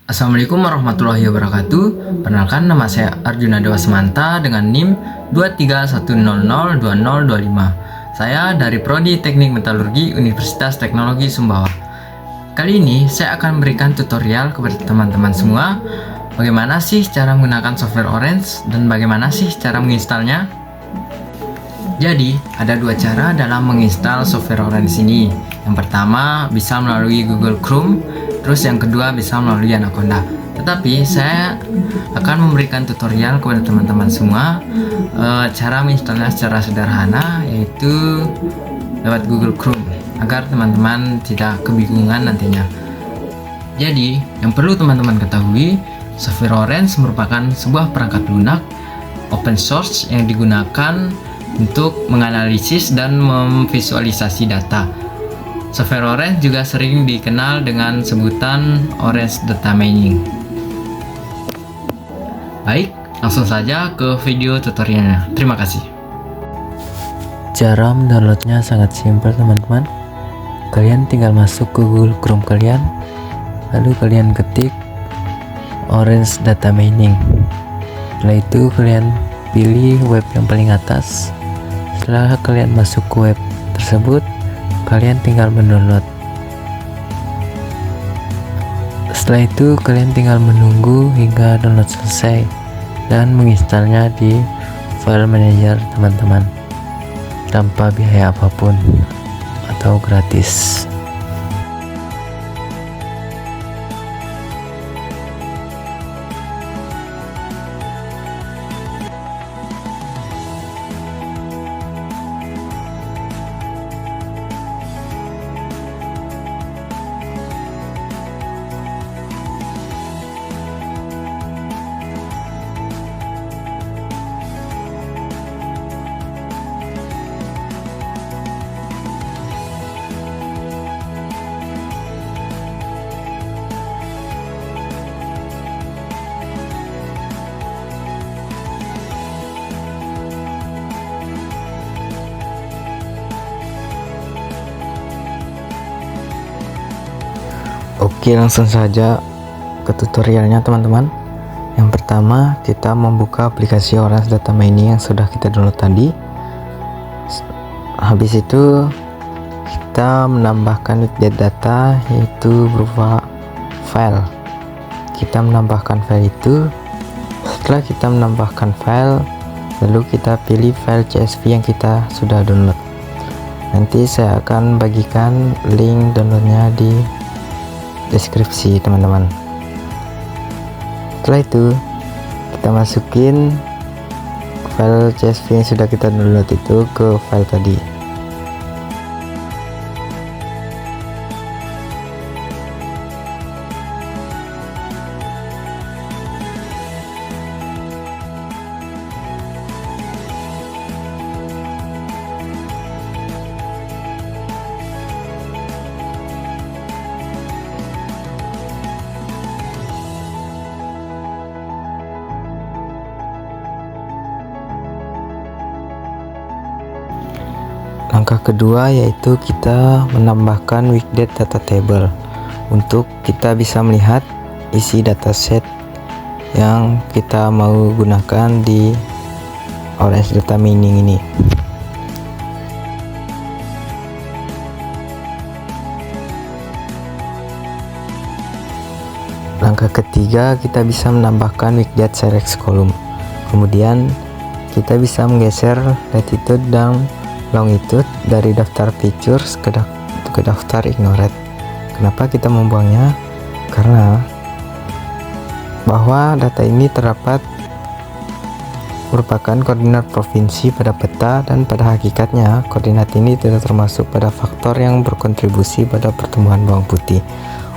Assalamualaikum warahmatullahi wabarakatuh. Perkenalkan, nama saya Arjuna Dewa Semanta dengan NIM 2310002025. Saya dari Prodi Teknik Metalurgi Universitas Teknologi Sumbawa. Kali ini saya akan memberikan tutorial kepada teman-teman semua bagaimana sih cara menggunakan software Orange dan bagaimana sih cara menginstalnya. Jadi, ada dua cara dalam menginstal software Orange ini. Yang pertama bisa melalui Google Chrome, terus yang kedua bisa melalui Anaconda. Tetapi saya akan memberikan tutorial kepada teman-teman semua cara menginstalnya secara sederhana, yaitu lewat Google Chrome, agar teman-teman tidak kebingungan nantinya. Jadi, yang perlu teman-teman ketahui, software Orange merupakan sebuah perangkat lunak open source yang digunakan untuk menganalisis dan memvisualisasi data. Software Orange juga sering dikenal dengan sebutan Orange Data Mining. Baik, langsung saja ke video tutorialnya. Terima kasih. Cara mendownloadnya sangat simpel teman-teman. Kalian tinggal masuk ke Google Chrome kalian, lalu kalian ketik Orange Data Mining. Setelah itu kalian pilih web yang paling atas. Setelah kalian masuk ke web tersebut, kalian tinggal mendownload. Setelah itu kalian tinggal menunggu hingga download selesai dan menginstalnya di file manager teman-teman, tanpa biaya apapun atau gratis. Oke, langsung saja ke tutorialnya teman-teman. Yang pertama, kita membuka aplikasi Orange Data Mining yang sudah kita download tadi. Habis itu kita menambahkan data, yaitu berupa file. Kita menambahkan file itu. Setelah kita menambahkan file, lalu kita pilih file CSV yang kita sudah download. Nanti saya akan bagikan link downloadnya di deskripsi teman-teman. Setelah itu kita masukin file CSV yang sudah kita download itu ke file tadi. Langkah kedua yaitu kita menambahkan Wikidata data table untuk kita bisa melihat isi dataset yang kita mau gunakan di Orange Data Mining ini. Langkah ketiga, kita bisa menambahkan Wikidata Select column. Kemudian kita bisa menggeser latitude dan longitude dari daftar features ke daftar ignored. Kenapa kita membuangnya? Karena bahwa data ini terdapat merupakan koordinat provinsi pada peta, dan pada hakikatnya koordinat ini tidak termasuk pada faktor yang berkontribusi pada pertumbuhan bawang putih.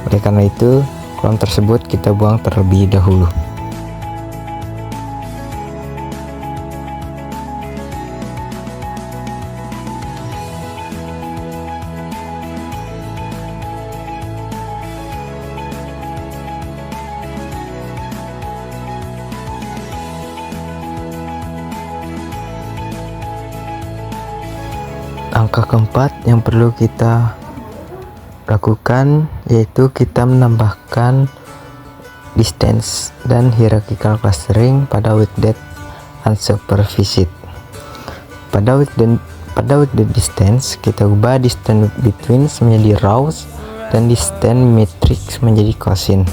Oleh karena itu, kolom tersebut kita buang terlebih dahulu. Langkah keempat yang perlu kita lakukan yaitu kita menambahkan distance dan hierarchical clustering pada weekday unsupervised. Pada weekday distance kita ubah distance between menjadi rows dan distance matrix menjadi cosine.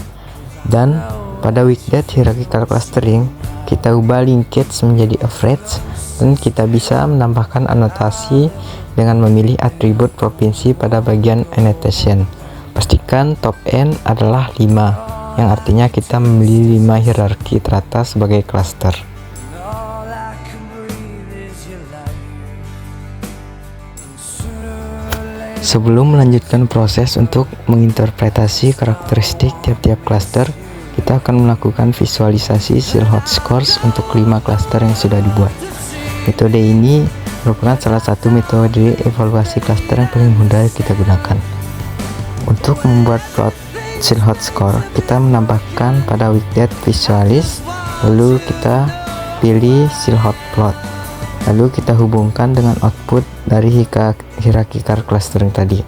Dan pada weekday hierarchical clustering kita ubah linkage menjadi average, dan kita bisa menambahkan anotasi dengan memilih atribut provinsi pada bagian annotation. Pastikan top n adalah 5, yang artinya kita memilih 5 hierarki teratas sebagai cluster. Sebelum melanjutkan proses untuk menginterpretasi karakteristik tiap-tiap cluster, kita akan melakukan visualisasi Silhouette scores untuk 5 cluster yang sudah dibuat. Metode ini merupakan salah satu metode evaluasi cluster yang paling mudah kita gunakan. Untuk membuat plot Silhouette score, kita menambahkan pada widget visualis, lalu kita pilih Silhouette plot, lalu kita hubungkan dengan output dari hierarchical clustering tadi.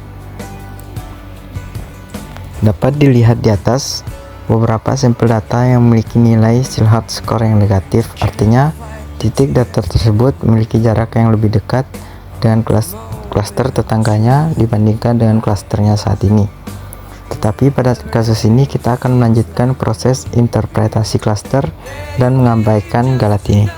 Dapat dilihat di atas beberapa sampel data yang memiliki nilai Silhouette score yang negatif, artinya titik data tersebut memiliki jarak yang lebih dekat dengan cluster tetangganya dibandingkan dengan clusternya saat ini. Tetapi pada kasus ini kita akan melanjutkan proses interpretasi cluster dan mengabaikan galatini.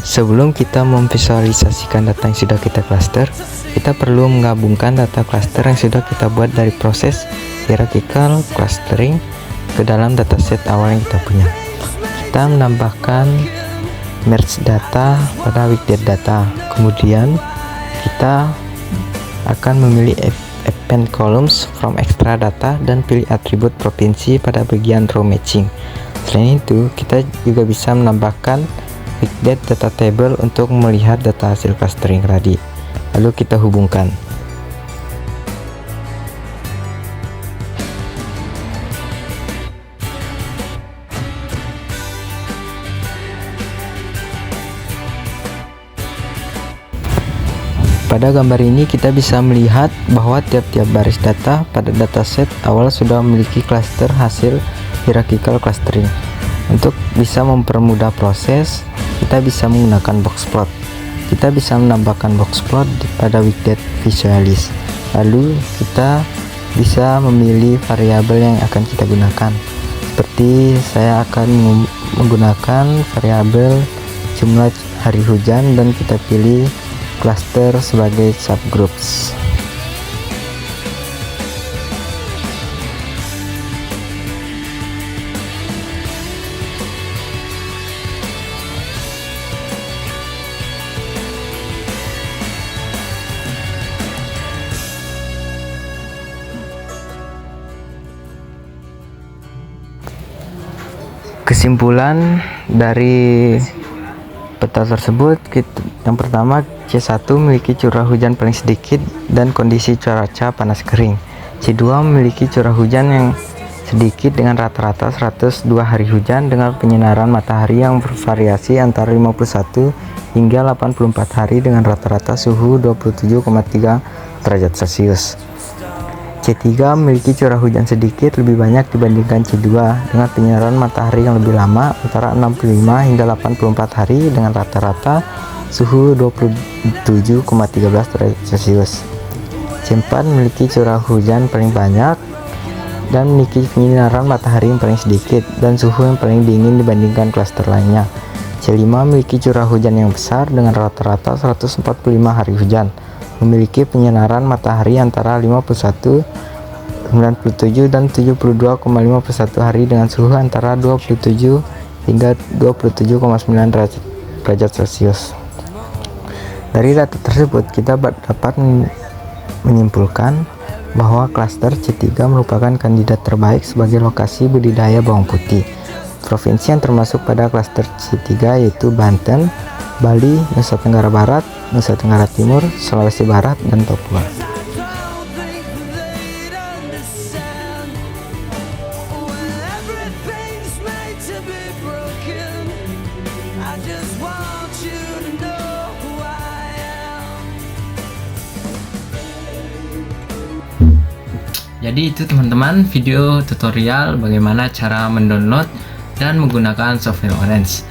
Sebelum kita memvisualisasikan data yang sudah kita cluster, kita perlu menggabungkan data cluster yang sudah kita buat dari proses hierarchical clustering ke dalam dataset awal yang kita punya. Kita menambahkan merge data pada widget data, kemudian kita akan memilih append columns from extra data dan pilih atribut provinsi pada bagian row matching. Selain itu, kita juga bisa menambahkan widget data table untuk melihat data hasil clustering tadi, lalu kita hubungkan. Pada gambar ini kita bisa melihat bahwa tiap-tiap baris data pada dataset awal sudah memiliki cluster hasil hierarchical clustering. Untuk bisa mempermudah proses, kita bisa menggunakan box plot. Kita bisa menambahkan box plot pada widget visualis. Lalu kita bisa memilih variabel yang akan kita gunakan. Seperti saya akan menggunakan variabel jumlah hari hujan dan kita pilih cluster sebagai subgroups. Kesimpulan dari peta tersebut, yang pertama, C1 memiliki curah hujan paling sedikit dan kondisi cuaca panas kering. C2 memiliki curah hujan yang sedikit dengan rata-rata 102 hari hujan dengan penyinaran matahari yang bervariasi antara 51 hingga 84 hari dengan rata-rata suhu 27,3 derajat Celcius. C3 memiliki curah hujan sedikit lebih banyak dibandingkan C2 dengan penyinaran matahari yang lebih lama antara 65 hingga 84 hari dengan rata-rata suhu 27,13 derajat Celcius. C4 memiliki curah hujan paling banyak dan memiliki penyinaran matahari yang paling sedikit dan suhu yang paling dingin dibandingkan klaster lainnya. C5 memiliki curah hujan yang besar dengan rata-rata 145 hari hujan, memiliki penyinaran matahari antara 51, 97 dan 72,51 hari dengan suhu antara 27 hingga 27,9 derajat Celcius. Dari data tersebut kita dapat menyimpulkan bahwa klaster C3 merupakan kandidat terbaik sebagai lokasi budidaya bawang putih. Provinsi yang termasuk pada klaster C3 yaitu Banten, Bali, Nusa Tenggara Barat, Nusa Tenggara Timur, Sulawesi Barat, dan Papua. Jadi itu teman-teman video tutorial bagaimana cara mendownload dan menggunakan software Orange.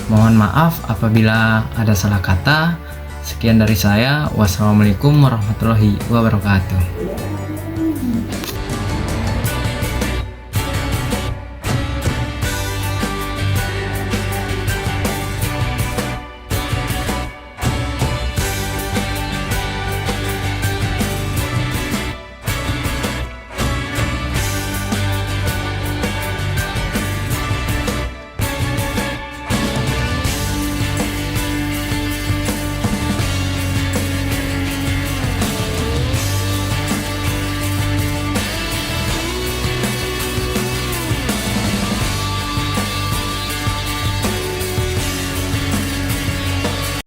Mohon maaf apabila ada salah kata. Sekian dari saya. Wassalamualaikum warahmatullahi wabarakatuh.